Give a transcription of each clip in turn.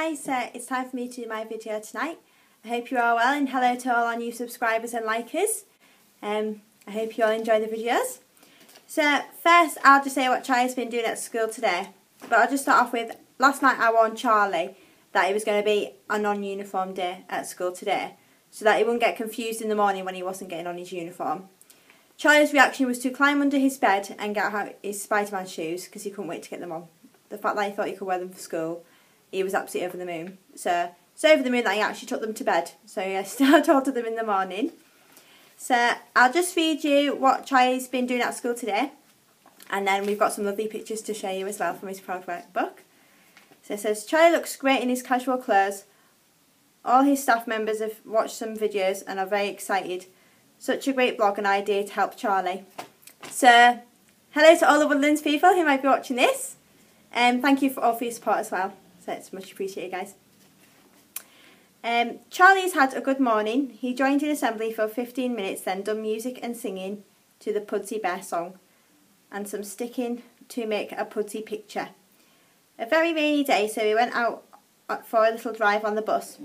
guys, it's time for me to do my video tonight. I hope you're all well, and hello to all our new subscribers and likers. I hope you all enjoy the videos. So first I'll just say what Charlie's been doing at school today. But I'll just start off with, last night I warned Charlie that it was going to be a non-uniform day at school today, so that he wouldn't get confused in the morning when he wasn't getting on his uniform. Charlie's reaction was to climb under his bed and get out his Spider-Man shoes because he couldn't wait to get them on. The fact that he thought he could wear them for school, he was absolutely over the moon. So over the moon that he actually took them to bed. So yeah, still talked to them in the morning. So I'll just read you what Charlie's been doing at school today. And then we've got some lovely pictures to show you as well from his Proud Work book. So it says, Charlie looks great in his casual clothes. All his staff members have watched some videos and are very excited. Such a great blog and idea to help Charlie. So hello to all the Woodlands people who might be watching this. Thank you for all for your support as well. So it's much appreciated, guys. Charlie's had a good morning. He joined in assembly for 15 minutes, then done music and singing to the Pudsey Bear song and some sticking to make a Pudsey picture. A very rainy day, so we went out for a little drive on the bus.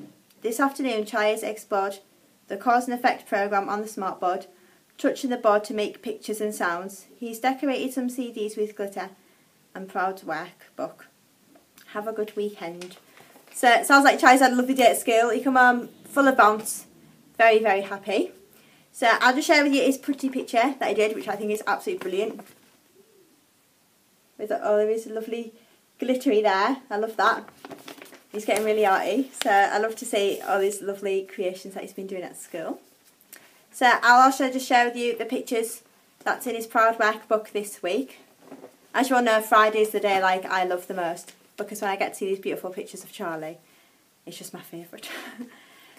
This afternoon, Charlie has explored the cause and effect programme on the smartboard, touching the board to make pictures and sounds. He's decorated some CDs with glitter and Proud Work book. Have a good weekend. So it sounds like Charlie's had a lovely day at school. He come home full of bounce, very, very happy. So I'll just share with you his pretty picture that he did, which I think is absolutely brilliant. With all of his lovely glittery there. I love that. He's getting really arty. So I love to see all these lovely creations that he's been doing at school. So I'll also just share with you the pictures that's in his Proud Work book this week. As you all know, Friday is the day I love the most, because when I get to see these beautiful pictures of Charlie, it's just my favourite.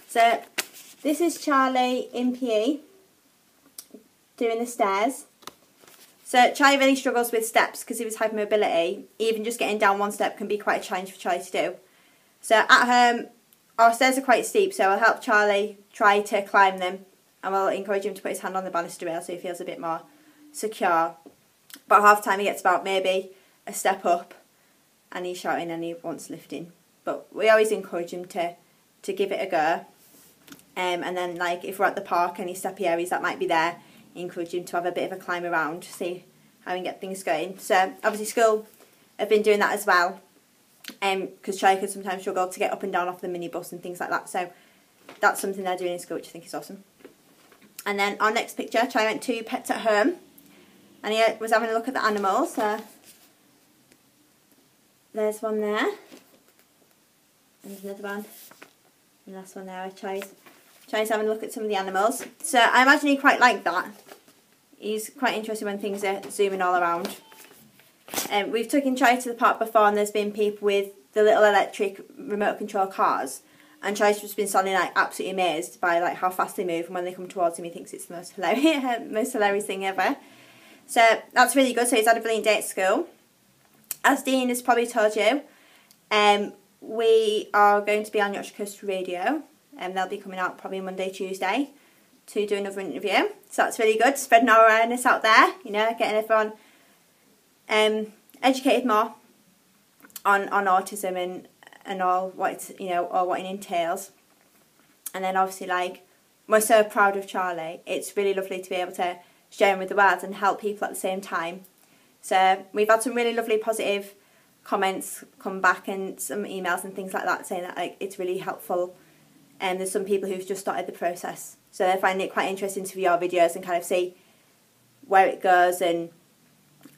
So this is Charlie in PE doing the stairs. So Charlie really struggles with steps because of his hypermobility. Even just getting down one step can be quite a challenge for Charlie to do. So at home, our stairs are quite steep, so I'll help Charlie try to climb them, and we'll encourage him to put his hand on the banister rail so he feels a bit more secure. But half the time he gets about maybe a step up and he's shouting and he wants lifting. But we always encourage him to give it a go. And then if we're at the park, any steppy areas that might be there, encourage him to have a bit of a climb around, see how we can get things going. So obviously school have been doing that as well. Because Charlie could sometimes struggle to get up and down off the minibus and things like that. So that's something they're doing in school, which I think is awesome. And then our next picture, Charlie went to Pets at Home. And he was having a look at the animals. So there's one there. And there's another one. And last one there. Charlie's having a look at some of the animals. So I imagine he quite liked that. He's quite interested when things are zooming all around. We've taken Charlie to the park before, and there's been people with the little electric remote control cars. And Charlie's just been standing absolutely amazed by how fast they move. And when they come towards him, he thinks it's the most hilarious thing ever. So that's really good. So he's had a brilliant day at school. As Dean has probably told you, we are going to be on Yorkshire Coast Radio, and they'll be coming out probably Monday, Tuesday to do another interview. So that's really good, spreading our awareness out there, getting everyone educated more on autism and all what it's, or what it entails. And then obviously we're so proud of Charlie. It's really lovely to be able to share him with the world and help people at the same time. So we've had some really lovely positive comments come back and some emails and things like that saying that it's really helpful. And there's some people who've just started the process, so they're finding it quite interesting to view our videos and kind of see where it goes and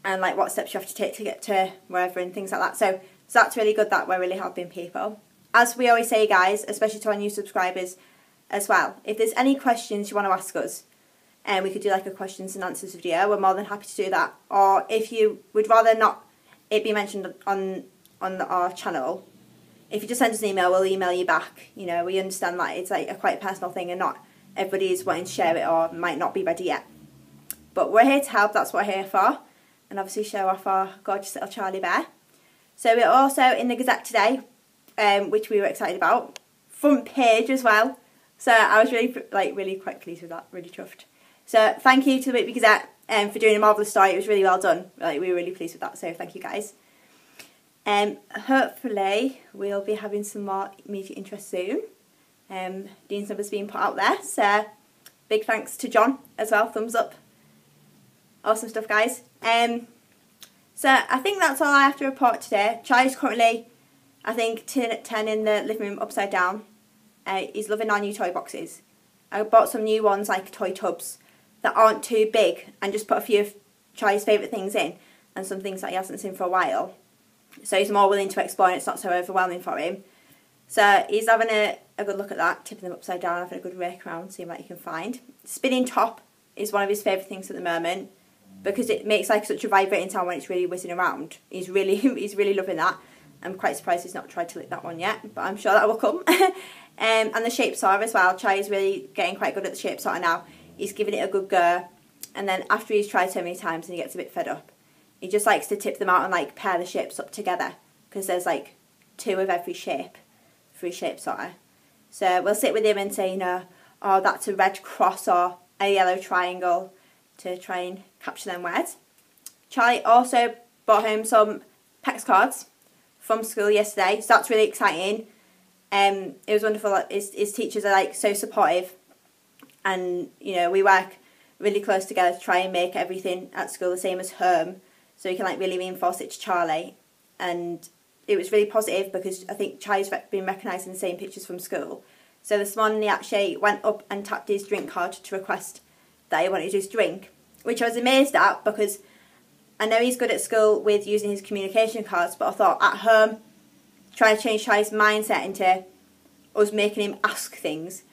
what steps you have to take to get to wherever and things like that. So that's really good that we're really helping people. As we always say, guys, especially to our new subscribers as well, if there's any questions you want to ask us, and we could do a questions and answers video, we're more than happy to do that. Or if you would rather not it be mentioned on our channel, if you just send us an email, we'll email you back. We understand that it's a quite personal thing and not everybody is wanting to share it or might not be ready yet. But we're here to help, that's what we're here for. And obviously show off our gorgeous little Charlie Bear. So we're also in the Gazette today, which we were excited about. Front page as well. So I was really quite pleased with that, really chuffed. So thank you to the Whitby Gazette for doing a marvellous story. It was really well done. We were really pleased with that, so thank you guys. Hopefully we'll be having some more immediate interest soon. Dean's number's being put out there, so big thanks to John as well, thumbs up. Awesome stuff, guys. So I think that's all I have to report today. Charlie's currently, I think, turning the living room upside down. He's loving our new toy boxes. I bought some new ones, like toy tubs, that aren't too big, and just put a few of Charlie's favourite things in, and some things that he hasn't seen for a while. So he's more willing to explore and it's not so overwhelming for him. So he's having a good look at that, tipping them upside down, having a good rake around, seeing what he can find. Spinning top is one of his favourite things at the moment, because it makes like such a vibrating sound when it's really whizzing around. He's really loving that. I'm quite surprised he's not tried to lick that one yet, but I'm sure that will come. And the shape sorter as well. Charlie's really getting quite good at the shape sorter now. He's giving it a good go, and then after he's tried so many times and he gets a bit fed up, he just likes to tip them out and like pair the shapes up together, because there's like 2 of every shape for his shape sorter. So we'll sit with him and say, you know, oh, that's a red cross or a yellow triangle, to try and capture them words. Charlie also brought home some PEX cards from school yesterday, so that's really exciting. It was wonderful. His teachers are like so supportive, and you know, we work really close together to try and make everything at school the same as home, so we can like really reinforce it to Charlie. And it was really positive, because I think Charlie's been recognising the same pictures from school. So this morning he actually went up and tapped his drink card to request that he wanted his drink, which I was amazed at, because I know he's good at school with using his communication cards, but I thought at home, trying to change Charlie's mindset into us making him ask things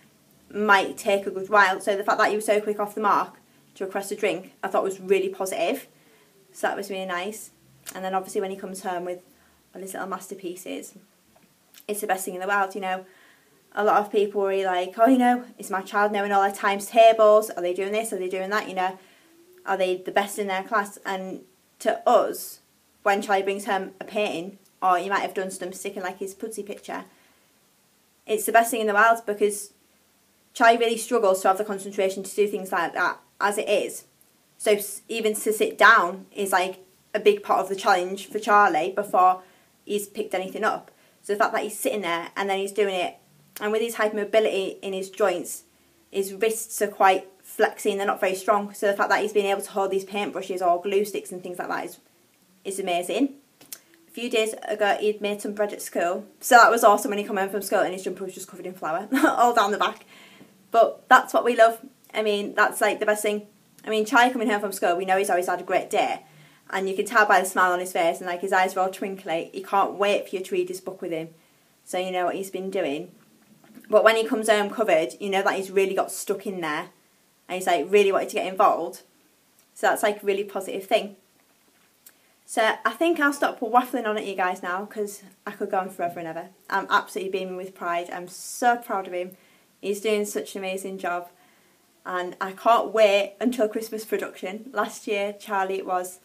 might take a good while. So the fact that he was so quick off the mark to request a drink, I thought was really positive. So that was really nice. And then obviously when he comes home with all his little masterpieces, it's the best thing in the world, you know. A lot of people were like, oh, you know, is my child knowing all their times tables? Are they doing this? Are they doing that? You know, are they the best in their class? And to us, when Charlie brings home a painting, or he might have done some sticking like his Pudsey picture, it's the best thing in the world, because Charlie really struggles to have the concentration to do things like that as it is. So even to sit down is like a big part of the challenge for Charlie before he's picked anything up. So the fact that he's sitting there and then he's doing it, and with his hypermobility in his joints, his wrists are quite flexy and they're not very strong. So the fact that he's been able to hold these paintbrushes or glue sticks and things like that is amazing. A few days ago he'd made some bread at school, so that was awesome when he came home from school and his jumper was just covered in flour all down the back. But that's what we love. I mean, that's like the best thing. I mean, Charlie coming home from school, we know he's always had a great day, and you can tell by the smile on his face, and like his eyes are all twinkly. He can't wait for you to read his book with him, so you know what he's been doing. But when he comes home covered, you know that he's really got stuck in there, and he's like really wanted to get involved. So that's like a really positive thing. So I think I'll stop waffling on at you guys now, because I could go on forever and ever. I'm absolutely beaming with pride. I'm so proud of him. He's doing such an amazing job, and I can't wait until Christmas production. Last year Charlie was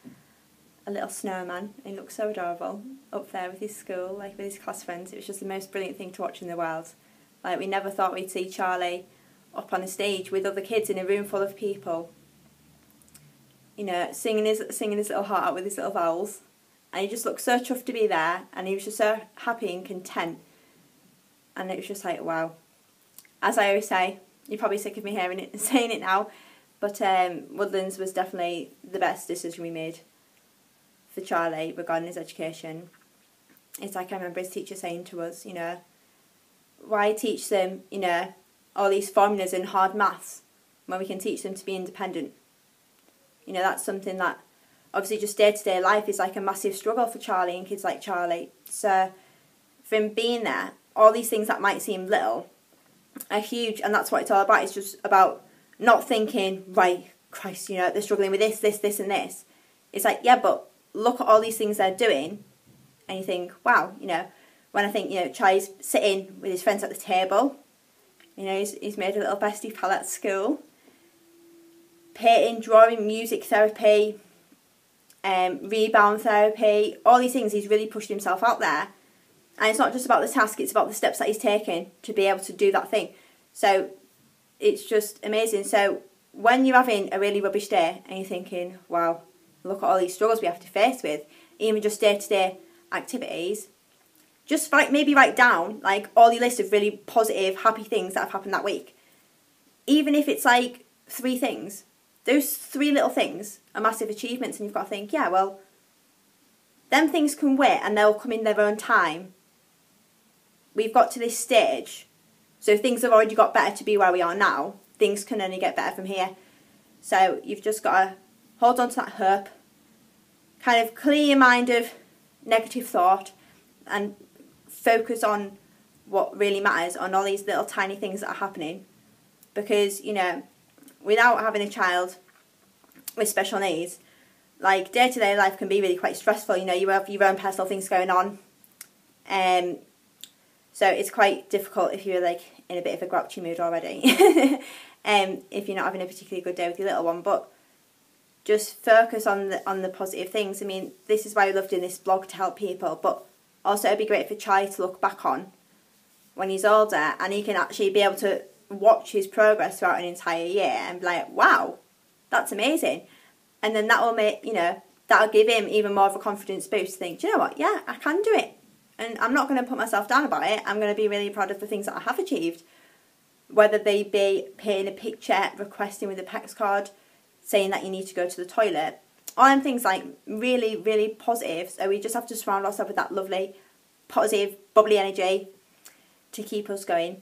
a little snowman, and he looked so adorable up there with his school, like with his class friends. It was just the most brilliant thing to watch in the world. Like, we never thought we'd see Charlie up on a stage with other kids in a room full of people, you know, singing his little heart out with his little vowels. And he just looked so chuffed to be there, and he was just so happy and content. And it was just like, wow. As I always say, you're probably sick of me hearing it and saying it now, but Woodlands was definitely the best decision we made for Charlie regarding his education. It's like I remember his teacher saying to us, you know, why teach them, you know, all these formulas and hard maths when we can teach them to be independent? You know, that's something that obviously just day-to-day life is like a massive struggle for Charlie and kids like Charlie. So for him being there, all these things that might seem little are huge, and that's what it's all about. It's just about not thinking, right, Christ, you know, they're struggling with this and this. It's like, yeah, but look at all these things they're doing, and you think, wow, you know, when I think, you know, Charlie's sitting with his friends at the table, you know, he's made a little bestie pal at school, painting, drawing, music therapy, rebound therapy, all these things. He's really pushed himself out there. And it's not just about the task, it's about the steps that he's taken to be able to do that thing. So it's just amazing. So when you're having a really rubbish day and you're thinking, wow, look at all these struggles we have to face with, even just day to day activities, just maybe write down like all your list of really positive, happy things that have happened that week. Even if it's like 3 things, those 3 little things are massive achievements, and you've got to think, yeah, well, them things can wait and they'll come in their own time. We've got to this stage, so things have already got better to be where we are now. Things can only get better from here. So you've just got to hold on to that hope, kind of clear your mind of negative thought and focus on what really matters, on all these little tiny things that are happening. Because, you know, without having a child with special needs, like day-to-day life can be really quite stressful. You know, you have your own personal things going on. So it's quite difficult if you're like in a bit of a grouchy mood already. If you're not having a particularly good day with your little one. But just focus on the positive things. I mean, this is why we love doing this blog, to help people. But also it'd be great for Charlie to look back on when he's older, and he can actually be able to watch his progress throughout an entire year and be like, wow, that's amazing. And then that will make, you know, that'll give him even more of a confidence boost to think, do you know what, yeah, I can do it. And I'm not going to put myself down about it. I'm going to be really proud of the things that I have achieved. Whether they be painting a picture, requesting with a PEX card, saying that you need to go to the toilet. All them things like really, really positive. So we just have to surround ourselves with that lovely, positive, bubbly energy to keep us going.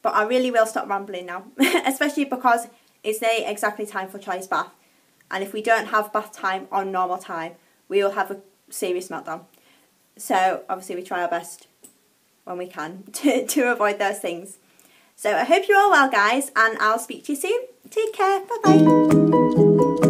But I really will stop rambling now, especially because it's nearly exactly time for Charlie's bath. And if we don't have bath time on normal time, we will have a serious meltdown. So obviously we try our best when we can to avoid those things. So I hope you're all well, guys, and I'll speak to you soon. Take care. Bye-bye.